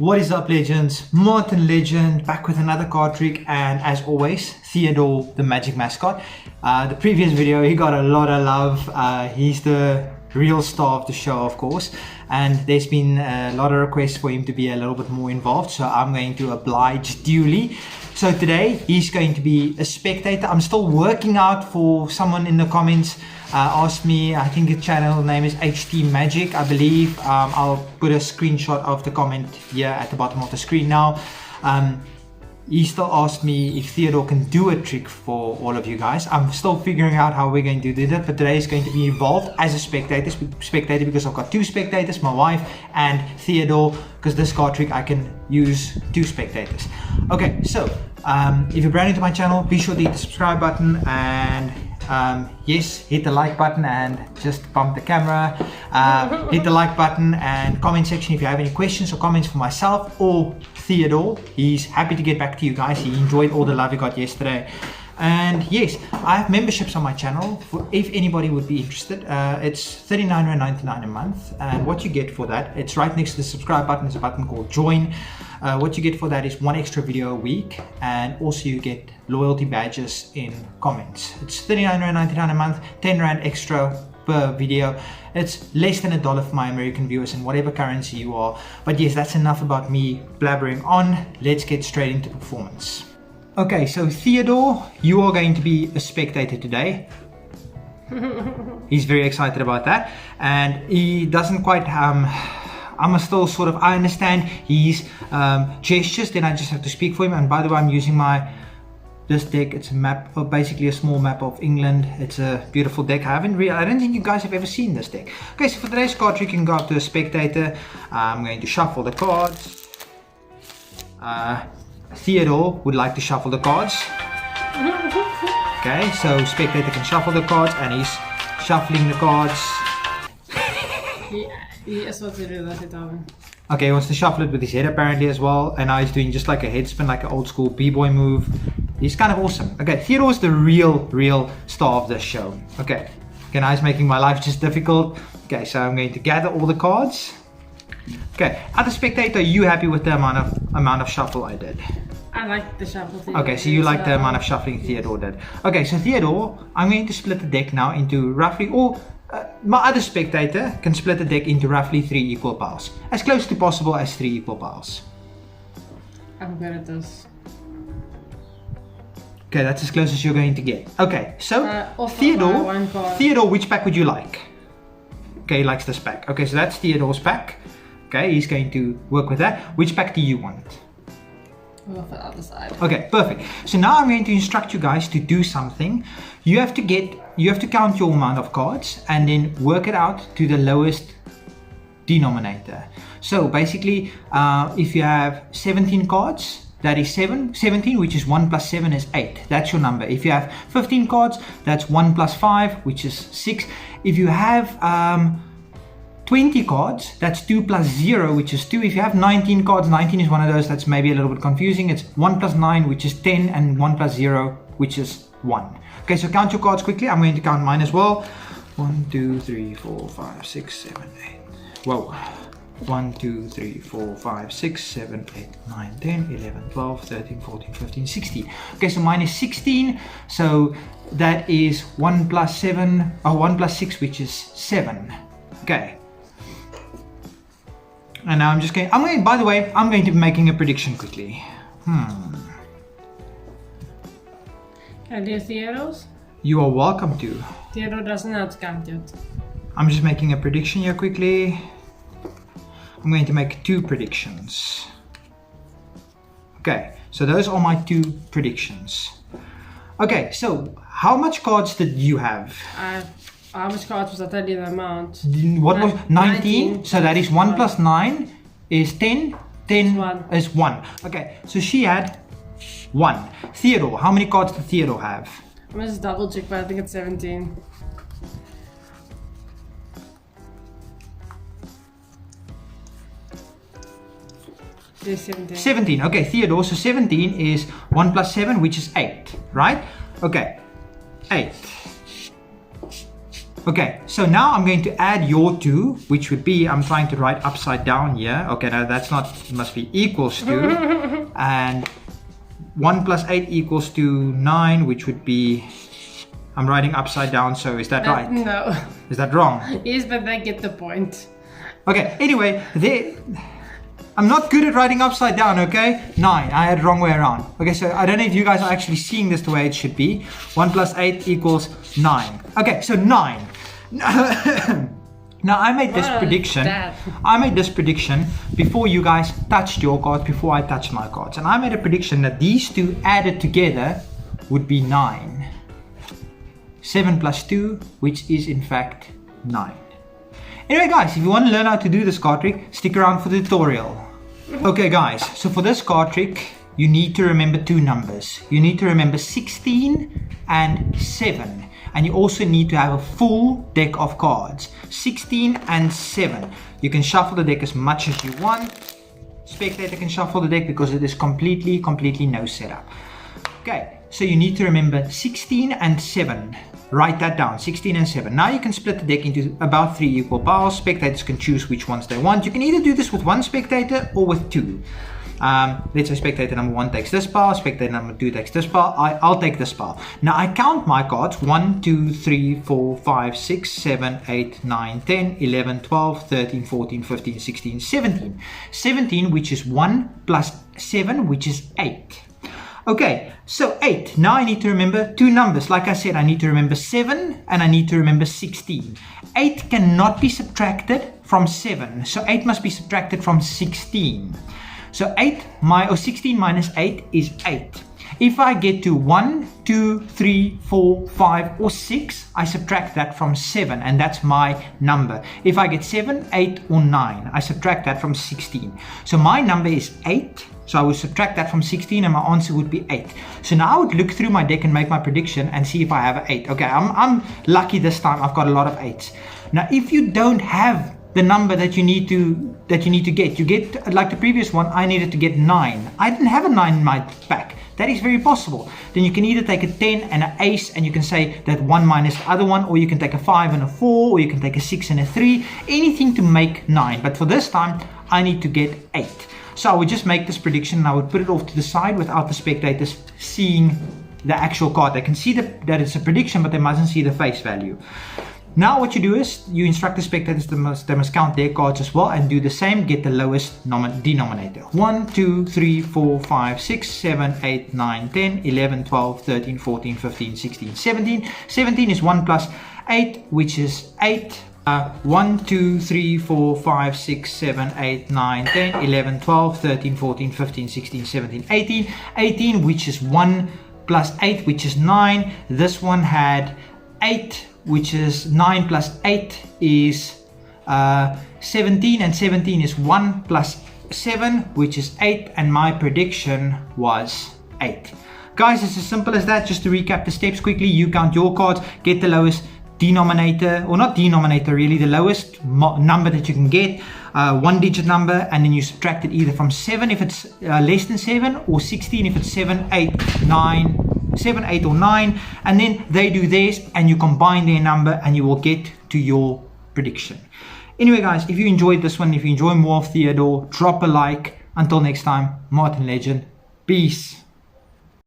What is up, legends? Martin Legend back with another card trick, and as always, Theodore the magic mascot. The previous video, he got a lot of love. He's the real star of the show, of course, and there's been a lot of requests for him to be a little bit more involved, so I'm going to oblige duly. So today he's going to be a spectator. I'm still working out for someone in the comments asked me, I think the channel name is HT Magic, I believe. I'll put a screenshot of the comment here at the bottom of the screen now. He still asked me if Theodore can do a trick for all of you guys. I'm still figuring out how we're going to do that, but today is going to be involved as a spectator because I've got two spectators, my wife and Theodore, because this card trick I can use two spectators. Okay, so if you're brand new to my channel, be sure to hit the subscribe button and yes, hit the like button and just bump the camera. Hit the like button and comment section if you have any questions or comments for myself or Theodore. He's happy to get back to you guys. He enjoyed all the love he got yesterday. And yes, I have memberships on my channel for if anybody would be interested. It's $39.99 a month, and what you get for that, it's right next to the subscribe button, is a button called join. What you get for that is one extra video a week, and also you get loyalty badges in comments. It's $39.99 a month, 10 Rand extra per video. It's less than $1 for my American viewers in whatever currency you are. But yes, that's enough about me blabbering on. Let's get straight into performance. Okay, so Theodore, you are going to be a spectator today. He's very excited about that, and he doesn't quite I'm still sort of, I understand his gestures, then I just have to speak for him. And by the way, I'm using this deck. It's a map, or basically a small map of England. It's a beautiful deck. I don't think you guys have ever seen this deck. Okay, so for today's card trick, you can go up to a spectator. I'm going to shuffle the cards. Theodore would like to shuffle the cards. Okay, so spectator can shuffle the cards, and he's shuffling the cards. Okay, he wants to shuffle it with his head apparently as well, and now he's doing just like a head spin, like an old school b-boy move. He's kind of awesome. Okay, Theodore's the real star of this show. Okay, now he's making my life just difficult. Okay, so I'm going to gather all the cards. Okay, other spectator, are you happy with the amount of shuffle I did? I like the shuffle Theodore. Okay, so you like the amount of shuffling Theodore did. Okay, so Theodore, I'm going to split the deck now into roughly, my other spectator can split the deck into roughly 3 equal piles. As close to possible as 3 equal piles. I'm good at this. Okay, that's as close as you're going to get. Okay, so Theodore, which pack would you like? Okay, he likes this pack. Okay, so that's Theodore's pack. Okay, he's going to work with that. Which pack do you want? We'll go for the other side. Okay, perfect. So now I'm going to instruct you guys to do something. You have to count your amount of cards and then work it out to the lowest denominator. So basically, if you have 17 cards, that is 17, which is 1 plus 7 is 8. That's your number. If you have 15 cards, that's 1 plus 5, which is 6. If you have 20 cards, that's 2 plus 0, which is 2. If you have 19 cards, 19 is one of those that's maybe a little bit confusing. It's 1 plus 9, which is 10, and 1 plus 0, which is 1. Okay, so count your cards quickly. I'm going to count mine as well. 1, 2, 3, 4, 5, 6, 7, 8. Whoa. 1, 2, 3, 4, 5, 6, 7, 8, 9, 10, 11, 12, 13, 14, 15, 16. Okay, so mine is 16. So that is 1 plus 7, or 1 plus 6, which is 7. Okay. And now by the way, I'm going to be making a prediction quickly. Can I do Theodore's? You are welcome to. Theodore doesn't know how to count yet. I'm just making a prediction here quickly. I'm going to make 2 predictions. Okay, so those are my 2 predictions. Okay, so how much cards did you have? How much cards was I telling you the amount? What was 19? So that is 1 plus 9 is 10. 10 is 1. Okay, so she had 1. Theodore, how many cards did Theodore have? I'm gonna just double check, but I think it's 17. Yes, 17. 17. Okay, Theodore, so 17 is 1 plus 7, which is 8, right? Okay, 8. Okay, so now I'm going to add your 2, which would be, I'm trying to write upside down here. Okay, no, that's not, it must be equals to. And 1 plus 8 equals to 9, which would be, I'm writing upside down, so is that right? No. Is that wrong? Yes, but they get the point. Okay, anyway, I'm not good at writing upside down, okay? 9, I had it wrong way around. Okay, so I don't know if you guys are actually seeing this the way it should be. 1 plus 8 equals 9. Okay, so 9. Now I made this prediction. I made this prediction before you guys touched your cards, before I touched my cards. And I made a prediction that these two added together would be 9. 7 plus 2, which is in fact 9. Anyway guys, if you want to learn how to do this card trick, stick around for the tutorial. Okay guys, so for this card trick, you need to remember 2 numbers. You need to remember 16 and 7. And you also need to have a full deck of cards. 16 and 7. You can shuffle the deck as much as you want. Spectator can shuffle the deck because it is completely no setup. Okay, so you need to remember 16 and 7. Write that down, 16 and 7. Now you can split the deck into about 3 equal piles. Spectators can choose which ones they want. You can either do this with 1 spectator or with 2. Let's say spectator number 1 takes this pile, spectator number 2 takes this pile, I'll take this pile. Now I count my cards 1, 2, 3, 4, 5, 6, 7, 8, 9, 10, 11, 12, 13, 14, 15, 16, 17. 17, which is 1 plus 7, which is 8. Okay, so 8. Now I need to remember 2 numbers. Like I said, I need to remember 7 and I need to remember 16. 8 cannot be subtracted from 7, so 8 must be subtracted from 16. So 16 minus 8 is 8. If I get to 1, 2, 3, 4, 5 or 6, I subtract that from 7 and that's my number. If I get 7, 8 or 9, I subtract that from 16. So my number is 8. So I would subtract that from 16 and my answer would be 8. So now I would look through my deck and make my prediction and see if I have an 8. Okay, I'm lucky this time. I've got a lot of 8s. Now if you don't have the number that you need to get, you get, like the previous one, I needed to get 9. I didn't have a 9 in my pack. That is very possible. Then you can either take a 10 and an ace and you can say that 1 minus the other one, or you can take a 5 and a 4, or you can take a 6 and a 3, anything to make 9. But for this time, I need to get 8. So I would just make this prediction and I would put it off to the side without the spectators seeing the actual card. They can see that it's a prediction, but they mustn't see the face value. Now what you do is you instruct the spectators they must count their cards as well and do the same, get the lowest denominator. 1, 2, 3, 4, 5, 6, 7, 8, 9, 10, 11, 12, 13, 14, 15, 16, 17. 17 is 1 plus 8, which is 8. 1, 2, 3, 4, 5, 6, 7, 8, 9, 10, 11, 12, 13, 14, 15, 16, 17, 18. 18, which is 1 plus 8, which is 9. This one had 8, which is 9 plus 8 is 17, and 17 is 1 plus 7, which is 8, and my prediction was 8. Guys, it's as simple as that. Just to recap the steps quickly, you count your cards, get the lowest denominator, or not denominator really, the lowest number that you can get, 1-digit number, and then you subtract it either from 7 if it's less than 7, or 16 if it's 7, 8, 9, 7, 8 or 9, and then they do theirs and you combine their number and you will get to your prediction. Anyway guys, if you enjoyed this one, if you enjoy more of Theodore, drop a like. Until next time, Martin Legend, peace.